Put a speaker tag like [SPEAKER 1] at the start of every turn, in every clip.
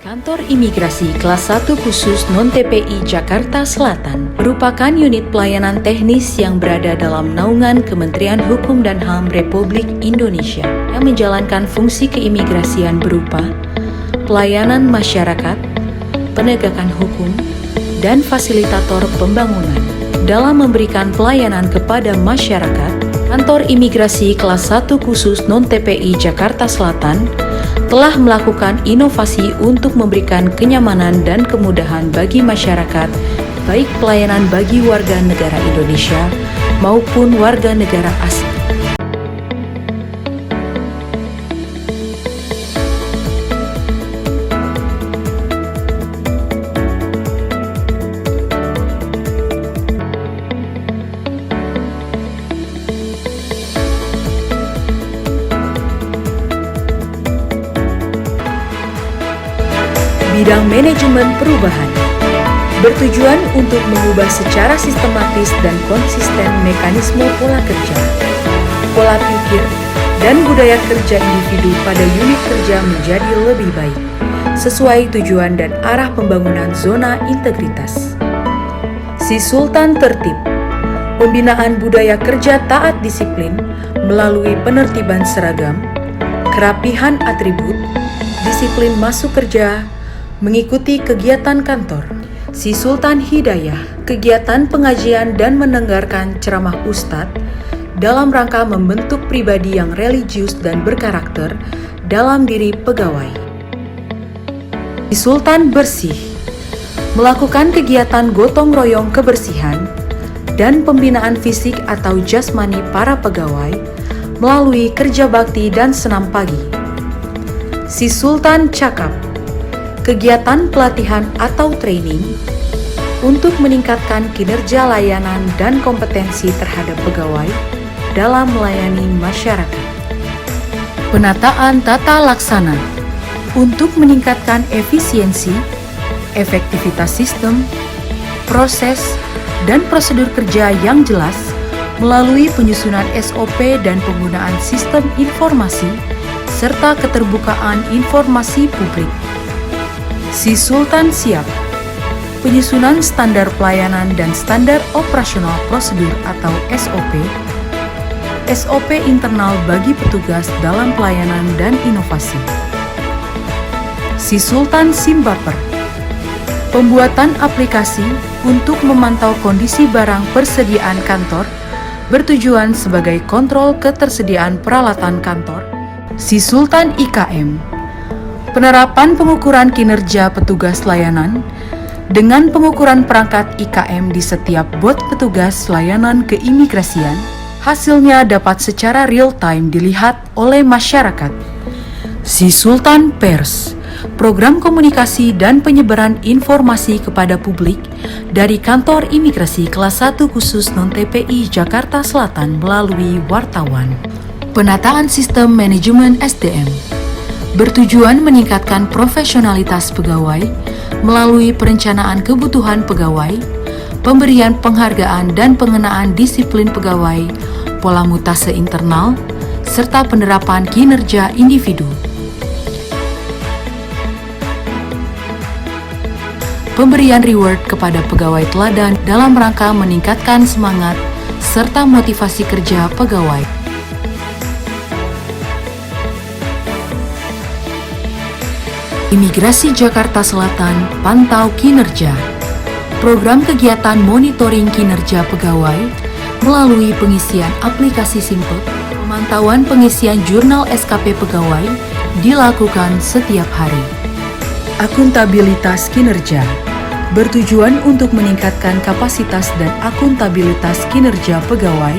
[SPEAKER 1] Kantor Imigrasi Kelas 1 Khusus Non-TPI Jakarta Selatan merupakan unit pelayanan teknis yang berada dalam naungan Kementerian Hukum dan HAM Republik Indonesia yang menjalankan fungsi keimigrasian berupa pelayanan masyarakat, penegakan hukum, dan fasilitator pembangunan. Dalam memberikan pelayanan kepada masyarakat, Kantor Imigrasi Kelas 1 Khusus Non-TPI Jakarta Selatan telah melakukan inovasi untuk memberikan kenyamanan dan kemudahan bagi masyarakat, baik pelayanan bagi warga negara Indonesia maupun warga negara asing. Bidang manajemen perubahan bertujuan untuk mengubah secara sistematis dan konsisten mekanisme pola kerja, pola pikir, dan budaya kerja individu pada unit kerja menjadi lebih baik, sesuai tujuan dan arah pembangunan zona integritas. Si Sultan tertib, pembinaan budaya kerja taat disiplin melalui penertiban seragam, kerapihan atribut, disiplin masuk kerja, mengikuti kegiatan kantor. Si Sultan Hidayah, kegiatan pengajian dan mendengarkan ceramah ustadz dalam rangka membentuk pribadi yang religius dan berkarakter dalam diri pegawai. Si Sultan Bersih, melakukan kegiatan gotong royong kebersihan dan pembinaan fisik atau jasmani para pegawai melalui kerja bakti dan senam pagi. Si Sultan Cakap, kegiatan pelatihan atau training untuk meningkatkan kinerja layanan dan kompetensi terhadap pegawai dalam melayani masyarakat. Penataan tata laksana untuk meningkatkan efisiensi, efektivitas sistem, proses, dan prosedur kerja yang jelas melalui penyusunan SOP dan penggunaan sistem informasi serta keterbukaan informasi publik. Si Sultan Siap, penyusunan standar pelayanan dan standar operasional prosedur atau SOP, SOP internal bagi petugas dalam pelayanan dan inovasi. Si Sultan Simbaper, pembuatan aplikasi untuk memantau kondisi barang persediaan kantor bertujuan sebagai kontrol ketersediaan peralatan kantor. Si Sultan IKM, penerapan pengukuran kinerja petugas layanan dengan pengukuran perangkat IKM di setiap bot petugas layanan keimigrasian, hasilnya dapat secara real-time dilihat oleh masyarakat. Si Sultan Pers, program komunikasi dan penyebaran informasi kepada publik dari Kantor Imigrasi Kelas 1 Khusus Non-TPI Jakarta Selatan melalui wartawan. Penataan sistem manajemen SDM bertujuan meningkatkan profesionalitas pegawai melalui perencanaan kebutuhan pegawai, pemberian penghargaan dan pengenaan disiplin pegawai, pola mutase internal, serta penerapan kinerja individu. Pemberian reward kepada pegawai teladan dalam rangka meningkatkan semangat serta motivasi kerja pegawai. Imigrasi Jakarta Selatan pantau kinerja. Program kegiatan monitoring kinerja pegawai melalui pengisian aplikasi Simple. Pemantauan pengisian jurnal SKP pegawai dilakukan setiap hari. Akuntabilitas kinerja bertujuan untuk meningkatkan kapasitas dan akuntabilitas kinerja pegawai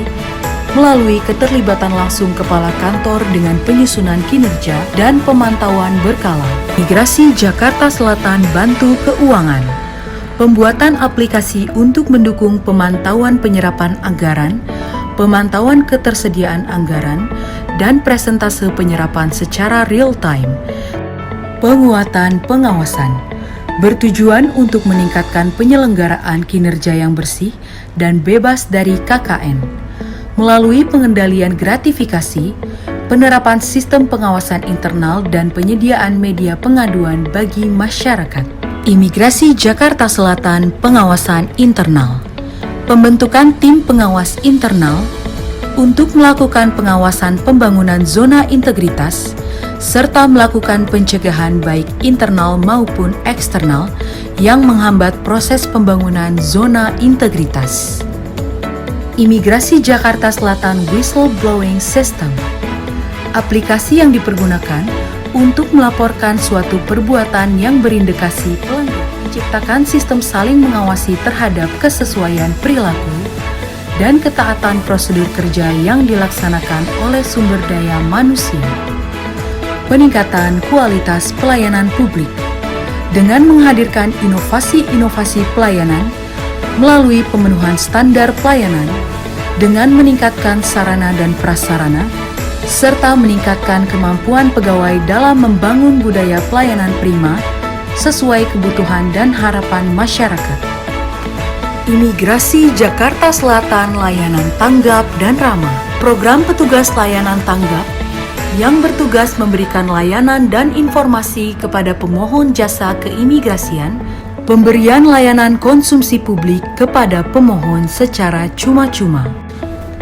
[SPEAKER 1] melalui keterlibatan langsung kepala kantor dengan penyusunan kinerja dan pemantauan berkala. Imigrasi Jakarta Selatan bantu keuangan. Pembuatan aplikasi untuk mendukung pemantauan penyerapan anggaran, pemantauan ketersediaan anggaran, dan presentase penyerapan secara real-time. Penguatan pengawasan bertujuan untuk meningkatkan penyelenggaraan kinerja yang bersih dan bebas dari KKN melalui pengendalian gratifikasi, penerapan sistem pengawasan internal dan penyediaan media pengaduan bagi masyarakat. Imigrasi Jakarta Selatan pengawasan internal. Pembentukan tim pengawas internal untuk melakukan pengawasan pembangunan zona integritas serta melakukan pencegahan baik internal maupun eksternal yang menghambat proses pembangunan zona integritas. Imigrasi Jakarta Selatan Whistleblowing System. Aplikasi yang dipergunakan untuk melaporkan suatu perbuatan yang berindikasi pelanggaran, menciptakan sistem saling mengawasi terhadap kesesuaian perilaku dan ketaatan prosedur kerja yang dilaksanakan oleh sumber daya manusia. Peningkatan kualitas pelayanan publik dengan menghadirkan inovasi-inovasi pelayanan melalui pemenuhan standar pelayanan dengan meningkatkan sarana dan prasarana serta meningkatkan kemampuan pegawai dalam membangun budaya pelayanan prima sesuai kebutuhan dan harapan masyarakat. Imigrasi Jakarta Selatan Layanan Tanggap dan Ramah. Program petugas layanan tanggap yang bertugas memberikan layanan dan informasi kepada pemohon jasa keimigrasian, pemberian layanan konsumsi publik kepada pemohon secara cuma-cuma.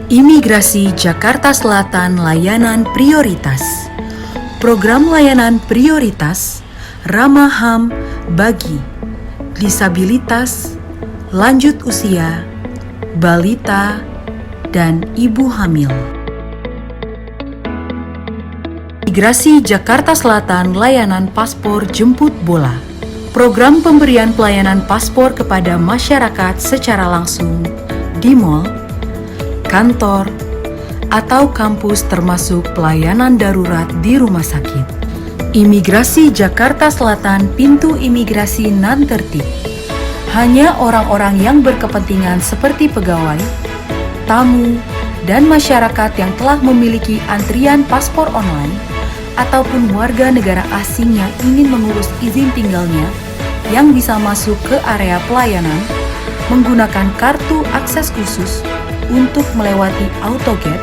[SPEAKER 1] Imigrasi Jakarta Selatan Layanan Prioritas. Program layanan prioritas ramah HAM bagi disabilitas, lanjut usia, balita, dan ibu hamil. Imigrasi Jakarta Selatan Layanan Paspor Jemput Bola. Program pemberian pelayanan paspor kepada masyarakat secara langsung di mal, kantor, atau kampus termasuk pelayanan darurat di rumah sakit. Imigrasi Jakarta Selatan Pintu Imigrasi Non-Tertib. Hanya orang-orang yang berkepentingan seperti pegawai, tamu, dan masyarakat yang telah memiliki antrian paspor online ataupun warga negara asing yang ingin mengurus izin tinggalnya yang bisa masuk ke area pelayanan menggunakan kartu akses khusus untuk melewati autogate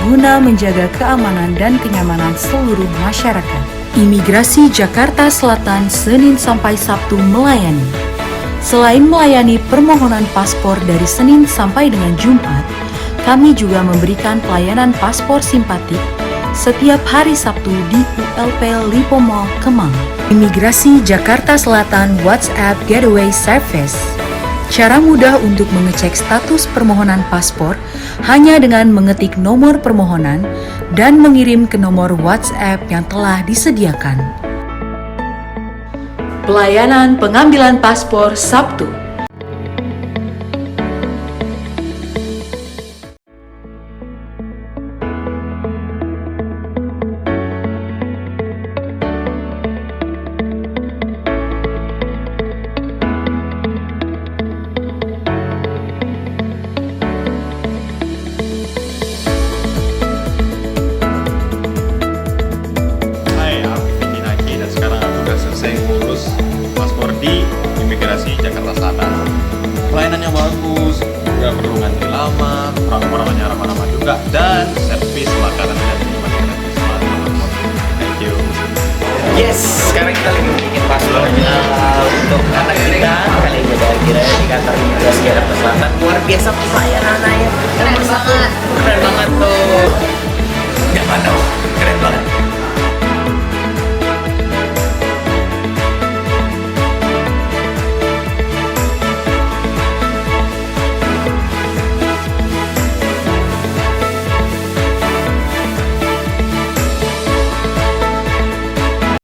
[SPEAKER 1] guna menjaga keamanan dan kenyamanan seluruh masyarakat. Imigrasi Jakarta Selatan Senin sampai Sabtu melayani. Selain melayani permohonan paspor dari Senin sampai dengan Jumat, kami juga memberikan pelayanan paspor simpatik setiap hari Sabtu di ULP Lipo Mall Kemang. Imigrasi Jakarta Selatan WhatsApp Getaway Service. Cara mudah untuk mengecek status permohonan paspor hanya dengan mengetik nomor permohonan dan mengirim ke nomor WhatsApp yang telah disediakan. Pelayanan pengambilan paspor Sabtu.
[SPEAKER 2] Imigrasi Jakarta Selatan. Pelayanannya bagus, nggak perlu ngantri lama, orang-orangnya ramah-ramah juga, dan servis makanan dan minuman gratis. Thank you.
[SPEAKER 3] Yes, sekarang kita lagi bikin paspor untuk anak kita kali ini ada kira di kantor imigrasi Jakarta Selatan. Luar biasa pelayanannya.
[SPEAKER 4] Keren banget.